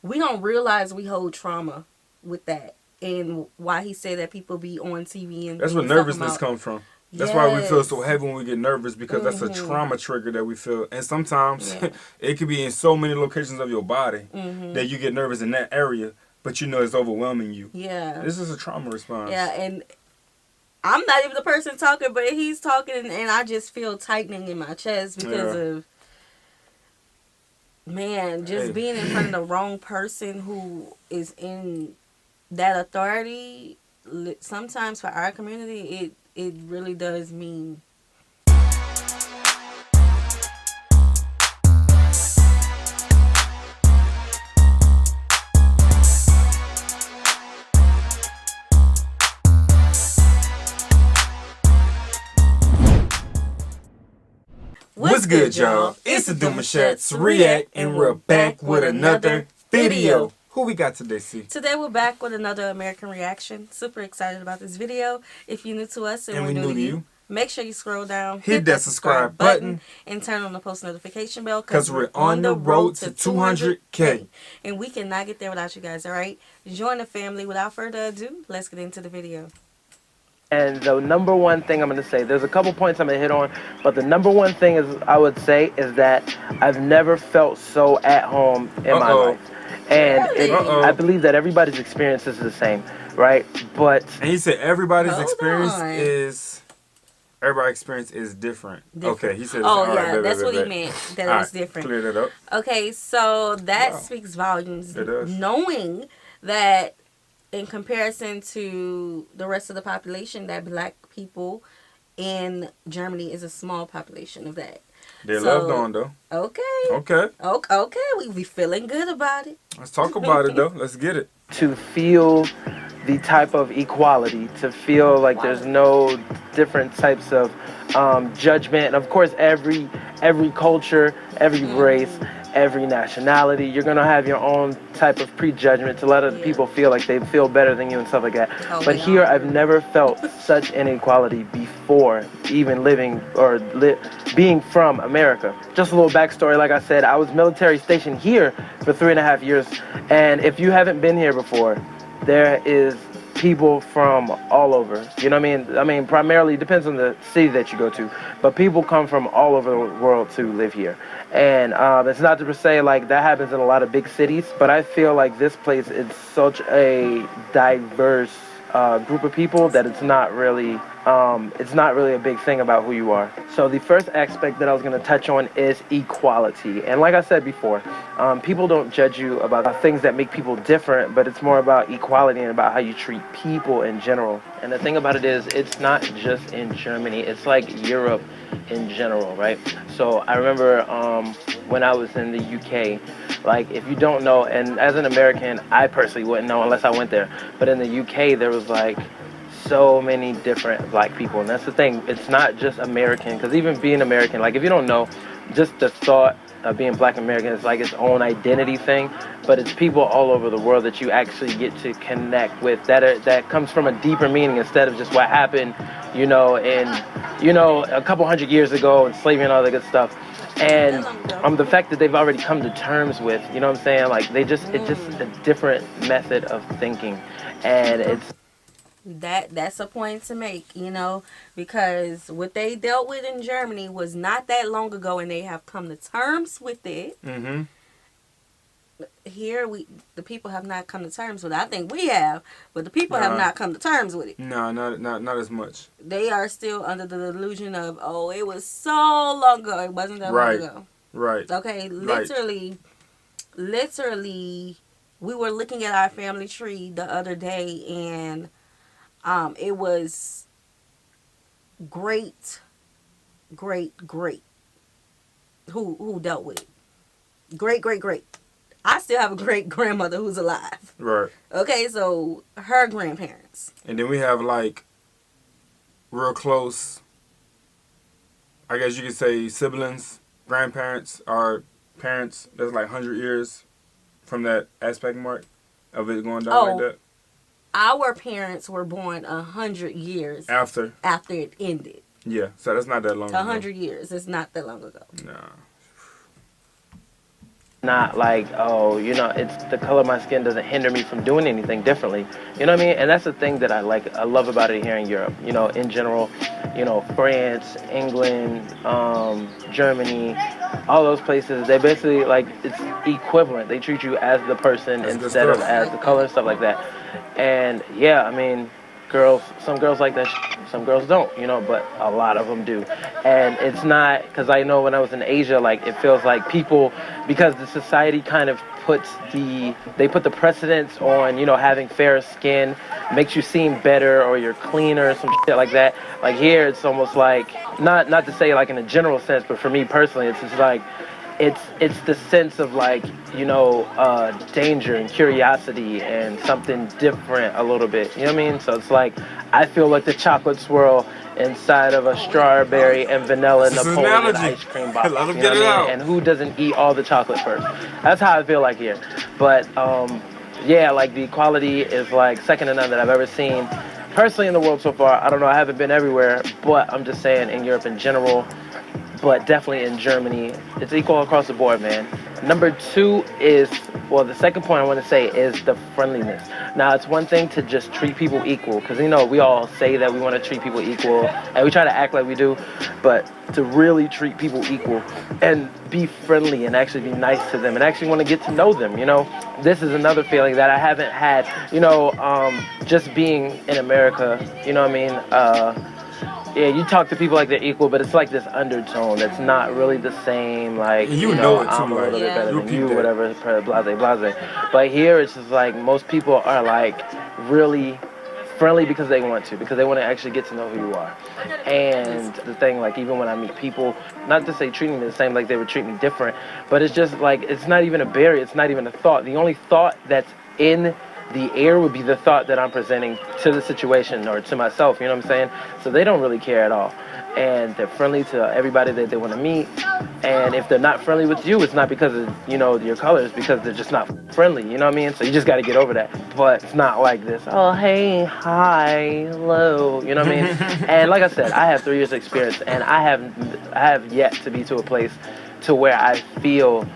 we don't realize we hold trauma with that, and why he said that people be on TV and that's where nervousness comes from. That's why we feel so heavy when we get nervous, because that's a trauma trigger that we feel. And sometimes it could be in so many locations of your body that you get nervous in that area, but you know it's overwhelming you. Yeah. This is a trauma response. Yeah, and I'm not even the person talking, but he's talking, and I just feel tightening in my chest because of, man, just being in front of the wrong person who is in that authority. Sometimes for our community, it really does mean. What's good, y'all? It's the Demouchets REACT, and we're back with another video. Who we got today, C? Today we're back with another American reaction. Super excited about this video. If you're new to us and we're new to you, make sure you scroll down, hit that subscribe button, and turn on the post notification bell, because we're on the road to 200K. And we cannot get there without you guys, alright? Join the family. Without further ado, let's get into the video. And the number one thing I'm going to say, there's a couple points I'm going to hit on, but the number one thing is, I would say, is that I've never felt so at home in my life. And I believe that everybody's experience is the same, right? But and he said everybody's experience is different. Okay, he said. Oh yeah, that's what he meant. That it was different. Clear that up. Okay, so that speaks volumes. It does. Knowing that, in comparison to the rest of the population, that black people in Germany is a small population of that. They're loved on, though. Okay, we be feeling good about it. Let's talk about it, though. Let's get it. To feel the type of equality, to feel like there's no different types of judgment. And of course, every culture, every race, every nationality, you're going to have your own type of prejudgment to let other people feel like they feel better than you and stuff like that. But here, I've never felt such inequality before, even living or being from America. Just a little backstory, like I said, I was military stationed here for 3.5 years. And if you haven't been here before, there is people from all over, you know what I mean? I mean, primarily, it depends on the city that you go to, but people come from all over the world to live here. And it's not to say like that happens in a lot of big cities, but I feel like this place is such a diverse group of people that it's not really a big thing about who you are. So the first aspect that I was going to touch on is equality. And like I said before, people don't judge you about things that make people different, but it's more about equality and about how you treat people in general. And the thing about it is, it's not just in Germany, it's like Europe in general, right? So I remember when I was in the UK, like if you don't know, and as an American, I personally wouldn't know unless I went there, but in the UK there was like so many different black people. And that's the thing, it's not just American, because even being American, like if you don't know, just the thought of being black American is like its own identity thing, but it's people all over the world that you actually get to connect with that comes from a deeper meaning instead of just what happened, you know, in, you know, a couple hundred years ago and slavery and all that good stuff. And the fact that they've already come to terms with, you know what I'm saying, like it's just a different method of thinking. And it's that's a point to make, you know, because what they dealt with in Germany was not that long ago, and they have come to terms with it. Here, the people have not come to terms with it. I think we have, but the people have not come to terms with it. No, not as much. They are still under the delusion of, oh, it was so long ago. It wasn't that long ago. Right. Okay, literally, we were looking at our family tree the other day, and it was great who dealt with it. Great. I still have a great grandmother who's alive. Right. Okay, so her grandparents. And then we have like real close, I guess you could say, siblings, grandparents, or parents that's like 100 years from that aspect mark of it going down like that. Our parents were born 100 years after it ended. Yeah, so that's not that long ago. 100 years. It's not that long ago. Nah. not like, oh, it's the color of my skin doesn't hinder me from doing anything differently. You know what I mean? And that's the thing that I love about it here in Europe. In general, France, England, Germany, all those places, they basically like it's equivalent. They treat you as the person That's good instead of stuff. as the color and stuff like that. And yeah, I mean, some girls like that, some girls don't, but a lot of them do. And it's not, because I know when I was in Asia, like, it feels like people, because the society kind of they put the precedence on, having fair skin, makes you seem better or you're cleaner, some shit like that. Like here, it's almost like, not to say like in a general sense, but for me personally, it's just like, it's the sense of like, danger and curiosity and something different a little bit. You know what I mean? So it's like, I feel like the chocolate swirl inside of a strawberry and vanilla This is an Napoleon analogy. ice cream box. Let 'em You get know it what I mean? out. And who doesn't eat all the chocolate first? That's how I feel like here. But yeah, like the equality is like second to none that I've ever seen. Personally in the world so far, I don't know, I haven't been everywhere, but I'm just saying in Europe in general, but definitely in Germany, it's equal across the board, man. Number two is, well, the second point I want to say is the friendliness. Now, it's one thing to just treat people equal, because, we all say that we want to treat people equal, and we try to act like we do, but to really treat people equal and be friendly and actually be nice to them and actually want to get to know them, this is another feeling that I haven't had, just being in America, you know what I mean? Yeah, you talk to people like they're equal, but it's like this undertone that's not really the same. Like, And you know it too, I'm a like, little bit better you than peep you, that. whatever, blase, blase. But here, it's just like most people are like really friendly because they want to actually get to know who you are. And the thing, like, even when I meet people, not to say treating me the same like they would treat me different, but it's just like, it's not even a barrier, it's not even a thought. The only thought that's in the air would be the thought that I'm presenting to the situation or to myself, you know what I'm saying? So they don't really care at all. And they're friendly to everybody that they want to meet. And if they're not friendly with you, it's not because of, your colors, because they're just not friendly, you know what I mean? So you just got to get over that. But it's not like this, oh, hey, hi, hello, you know what I mean? And like I said, I have 3 years experience, and I have yet to be to a place to where I feel,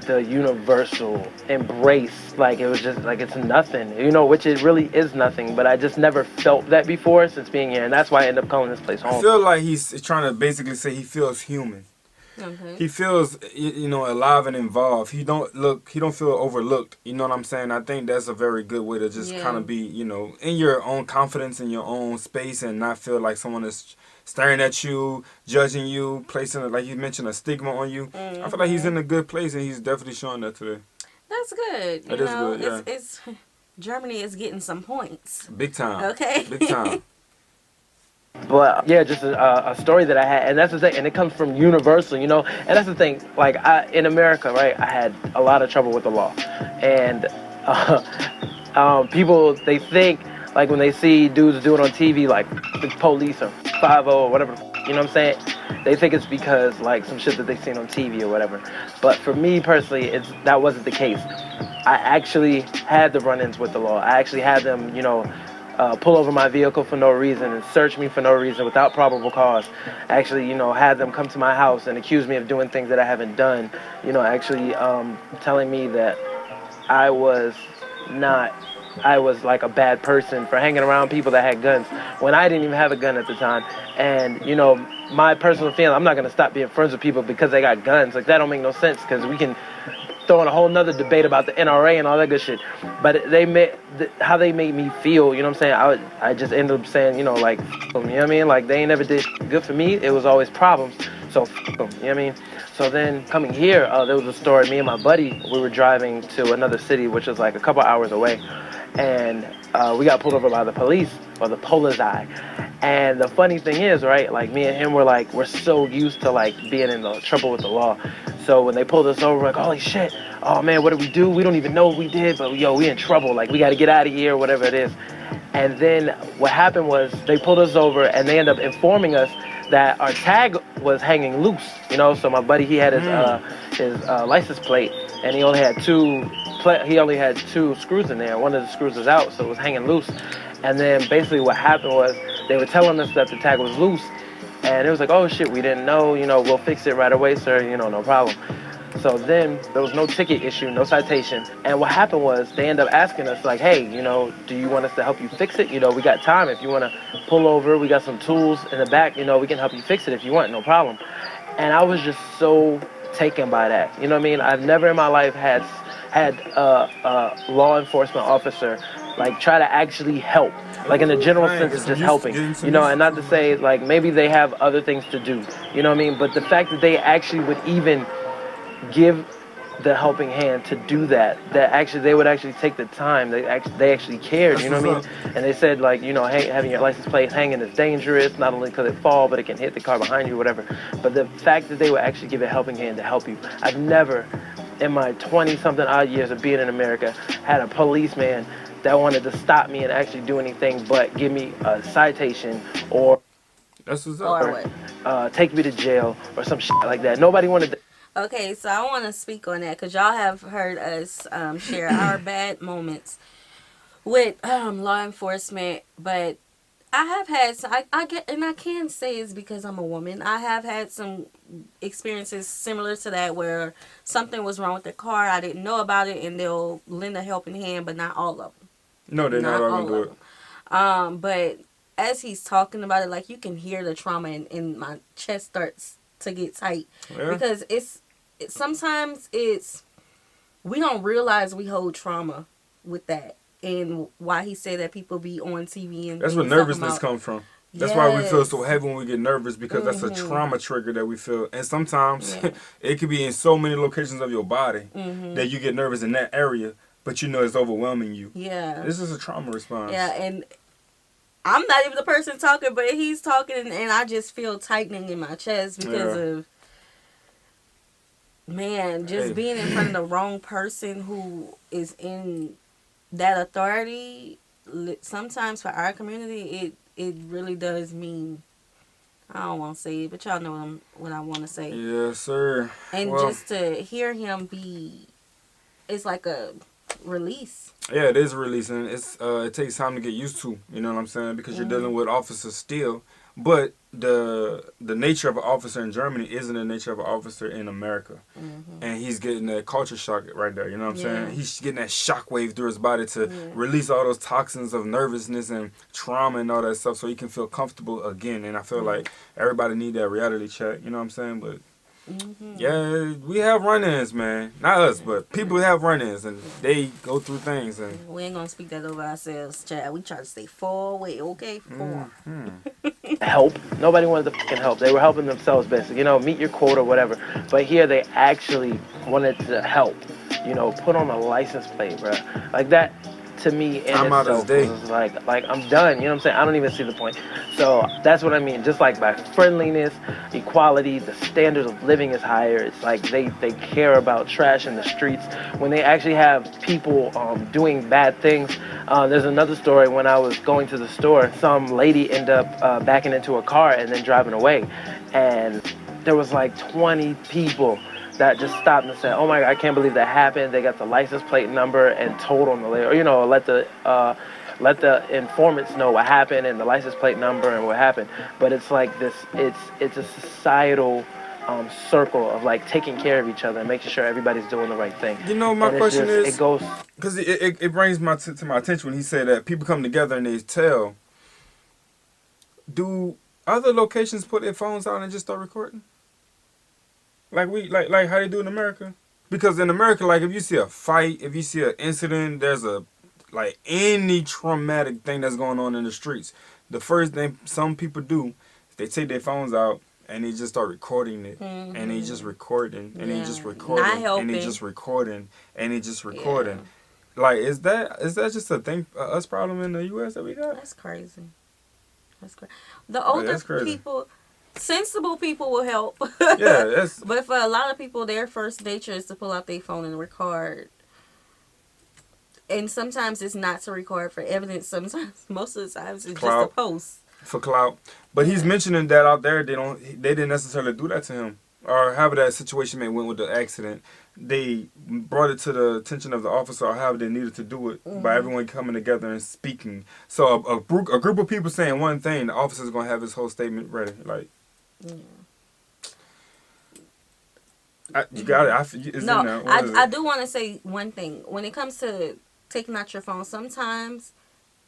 the universal embrace, like it was just like it's nothing, which it really is nothing, but I just never felt that before since being here, and that's why I end up calling this place I home. feel like he's trying to basically say he feels human. Okay. He feels, alive and involved. He don't feel overlooked. You know what I'm saying? I think that's a very good way to just kind of be, in your own confidence, in your own space, and not feel like someone is staring at you, judging you, placing, like you mentioned, a stigma on you. I feel like he's in a good place, and he's definitely showing that today. That's good. That is good, yeah. It's Germany is getting some points. Big time. Okay. Big time. But yeah, just a story that I had, and that's the thing, and it comes from Universal, and that's the thing. Like in America, right, I had a lot of trouble with the law, and people, they think like when they see dudes do it on TV, like the police or 5-0 or whatever, you know what I'm saying? They think it's because like some shit that they've seen on TV or whatever. But for me personally, that wasn't the case. I actually had the run-ins with the law. I actually had them, pull over my vehicle for no reason and search me for no reason without probable cause. Actually, had them come to my house and accuse me of doing things that I haven't done. Actually telling me that I was like a bad person for hanging around people that had guns when I didn't even have a gun at the time. And, my personal feeling, I'm not going to stop being friends with people because they got guns. Like, that don't make no sense, because we can throw in a whole nother debate about the NRA and all that good shit. But how they made me feel, you know what I'm saying? I just ended up saying, like, f them, you know what I mean? Like, they ain't never did good for me. It was always problems. So f them, you know what I mean? So then coming here, there was a story. Me and my buddy, we were driving to another city, which was like a couple hours away. And we got pulled over by the police, or the polizei. And the funny thing is, right, like me and him we're so used to like being in the trouble with the law. So when they pulled us over, we're like, holy shit, oh man, what did we do? We don't even know what we did, but we in trouble. Like, we got to get out of here, whatever it is. And then what happened was they pulled us over and they ended up informing us that our tag was hanging loose, So my buddy, he had his license plate, and he only had two screws in there. One of the screws was out, so it was hanging loose. And then basically what happened was they were telling us that the tag was loose, and it was like, oh shit, we didn't know, we'll fix it right away, sir, no problem. So then there was no ticket issue, no citation. And what happened was they ended up asking us like, hey, do you want us to help you fix it? We got time. If you want to pull over, we got some tools in the back. We can help you fix it if you want, no problem. And I was just so taken by that. You know what I mean? I've never in my life had a law enforcement officer like try to actually help, like in the general sense of just helping, and not to say like maybe they have other things to do, you know what I mean? But the fact that they actually would even give the helping hand to do that actually they would actually take the time, they actually cared, you know what I mean? And they said like, having your license plate hanging is dangerous, not only because it fall, but it can hit the car behind you, whatever. But the fact that they would actually give a helping hand to help you, I've never in my 20-something odd years of being in America had a policeman that wanted to stop me and actually do anything but give me a citation or that's what's up. Or what? Take me to jail or some shit like that. Nobody wanted to. Okay, so I want to speak on that because y'all have heard us share our bad moments with law enforcement, but I have had I get, and I can say it's because I'm a woman. I have had some experiences similar to that where something was wrong with the car. I didn't know about it, and they'll lend a helping hand, but not all of them. No, they're not all gonna do it. But as he's talking about it, like you can hear the trauma, and my chest starts to get tight because sometimes we don't realize we hold trauma with that. And why he said that people be on TV and that's where nervousness comes from. That's why we feel so heavy when we get nervous, because that's a trauma trigger that we feel. And sometimes it could be in so many locations of your body that you get nervous in that area, but it's overwhelming you. Yeah. This is a trauma response. Yeah, and I'm not even the person talking, but he's talking, and I just feel tightening in my chest because of, man, just being in front of the wrong person who is in that authority. Sometimes for our community, it really does mean, I don't want to say it, but y'all know what I want to say. Yes, sir. And just to hear him it's like a release. Yeah, it is a release, and it takes time to get used to, you know what I'm saying, because you're dealing with officers still. But the nature of an officer in Germany isn't the nature of an officer in America. And he's getting that culture shock right there, you know what I'm saying? He's getting that shock wave through his body to release all those toxins of nervousness and trauma and all that stuff so he can feel comfortable again. And I feel like everybody need that reality check, you know what I'm saying? But yeah, we have run-ins, man. Not us, but people have run-ins, and they go through things. And we ain't gonna speak that over ourselves, Chad. We try to stay far away, okay? Far. Help. Nobody wanted to fucking help. They were helping themselves, basically. Meet your quota or whatever. But here they actually wanted to help. Put on a license plate, bro. Like that. To me, in itself, was like I'm done. You know what I'm saying? I don't even see the point. So that's what I mean. Just like by friendliness, equality, the standard of living is higher. It's like they care about trash in the streets. When they actually have people doing bad things. There's another story. When I was going to the store, some lady ended up backing into a car and then driving away, and there was like 20 people that just stopped and said, "Oh my God, I can't believe that happened." They got the license plate number and told on the lady, or let the informants know what happened and the license plate number and what happened. But it's like this, it's a societal circle of like taking care of each other and making sure everybody's doing the right thing. My question is, it goes because it brings to my attention when he said that people come together and they tell. Do other locations put their phones out and just start recording? Like how they do in America? Because in America, like if you see a fight, if you see an incident, there's any traumatic thing that's going on in the streets, the first thing some people do is they take their phones out and they just start recording it. And they just recording and they just recording and they just recording and they just recording. Like is that just a thing, us problem in the U.S. that we got? That's crazy. The older people. Sensible people will help. But for a lot of people, their first nature is to pull out their phone and record. And sometimes it's not to record for evidence. Sometimes, most of the times, it's clout. just a post. For clout. But he's mentioning that out there, they didn't necessarily do that to him. Or however that situation went with the accident. They brought it to the attention of the officer, or however they needed to do it, by everyone coming together and speaking. So a group of people saying one thing, the officer's going to have his whole statement ready. Like, You got it. It's in No, there. What is I it? do want to say one thing. When it comes to taking out your phone, sometimes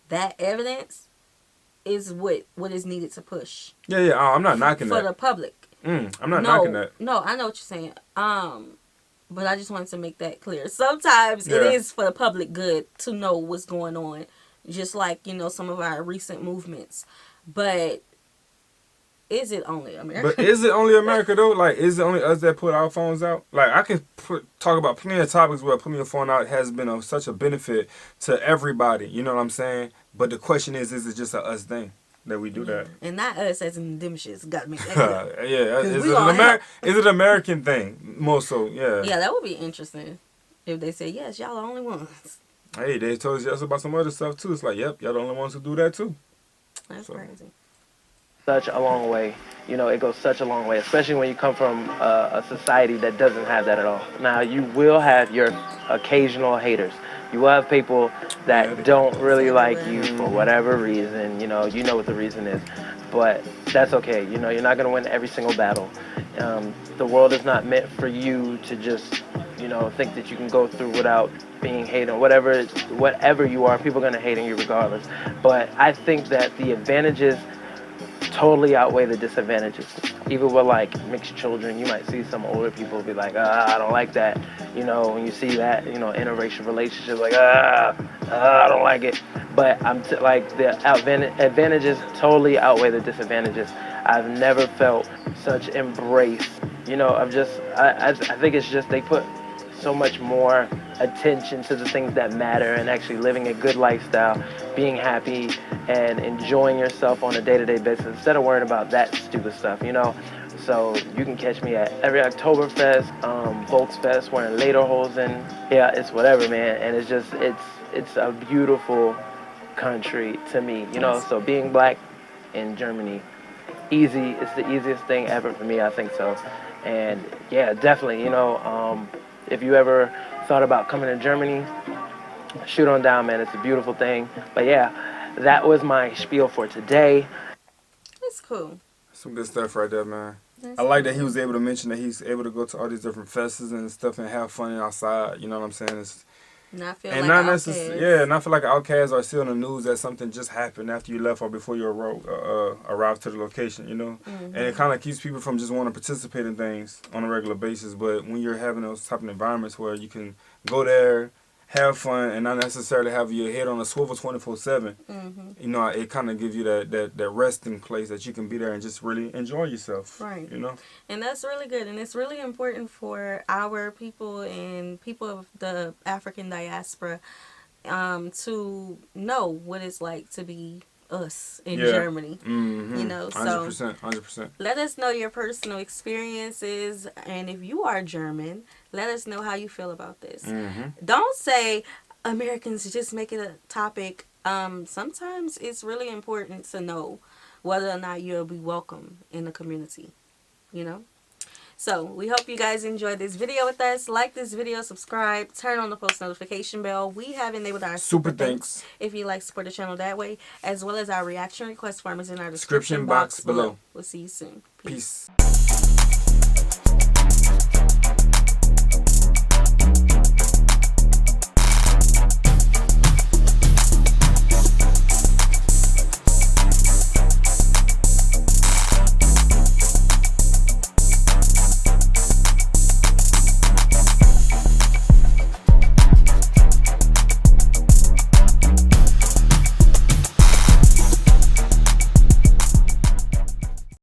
that evidence is what is needed to push Yeah. I'm not knocking for that. the public. I'm not knocking that. No, I know what you're saying. But I just wanted to make that clear. Sometimes it Yeah. is for the public good to know what's going on, just like some of our recent movements. But is it only America? But is it only America though? Like, is it only us that put our phones out? Like, I can talk about plenty of topics where putting your phone out has been of such a benefit to everybody. You know what I'm saying? But the question is it just a us thing that we do that? And not us as in the Demouchets. Got me. Yeah. Is it an American thing? More so, yeah. Yeah, that would be interesting if they say yes, y'all the only ones. Hey, they told us about some other stuff too. It's like, yep, y'all the only ones who do that too. That's crazy. Such a long way. It goes such a long way, especially when you come from a society that doesn't have that at all. Now, you will have your occasional haters. You will have people that don't really like you for whatever reason. You know what the reason is. But that's okay. You're not going to win every single battle. The world is not meant for you to just, think that you can go through without being hated. Whatever you are, people are going to hate on you regardless. But I think that the advantages totally outweigh the disadvantages. Even with like mixed children, you might see some older people be like, I don't like that. When you see that, interracial relationships, like, I don't like it. But like the advantages totally outweigh the disadvantages. I've never felt such embrace. I think it's just they put so much more attention to the things that matter and actually living a good lifestyle, being happy and enjoying yourself on a day-to-day basis instead of worrying about that stupid stuff, So you can catch me at every Oktoberfest, Volksfest, wearing lederhosen. Yeah, it's whatever, man. And it's a beautiful country to me, So being black in Germany, it's the easiest thing ever for me, I think so. And yeah, definitely, if you ever thought about coming to Germany, shoot on down, man. It's a beautiful thing. But yeah, that was my spiel for today. That's cool. Some good stuff right there, man. I like that he was able to mention that he's able to go to all these different festivals and stuff and have fun outside. You know what I'm saying? Not feel and like not outcasts. necessarily, yeah, not feel like outcasts or still in the news that something just happened after you left or before you arrived to the location, And it kind of keeps people from just wanting to participate in things on a regular basis. But when you're having those type of environments where you can go there, have fun, and not necessarily have your head on a swivel 24/7, it kind of gives you that resting place that you can be there and just really enjoy yourself. Right. And that's really good. And it's really important for our people and people of the African diaspora to know what it's like to be us in Germany. So 100%. let us know your personal experiences, and if you are German, let us know how you feel about this. Don't say Americans just make it a topic. Sometimes it's really important to know whether or not you'll be welcome in the community. So we hope you guys enjoyed this video with us. Like this video, subscribe, turn on the post notification bell. We have enabled our super thanks if you like to support the channel that way, as well as our reaction request form is in our description box below. We'll see you soon. Peace.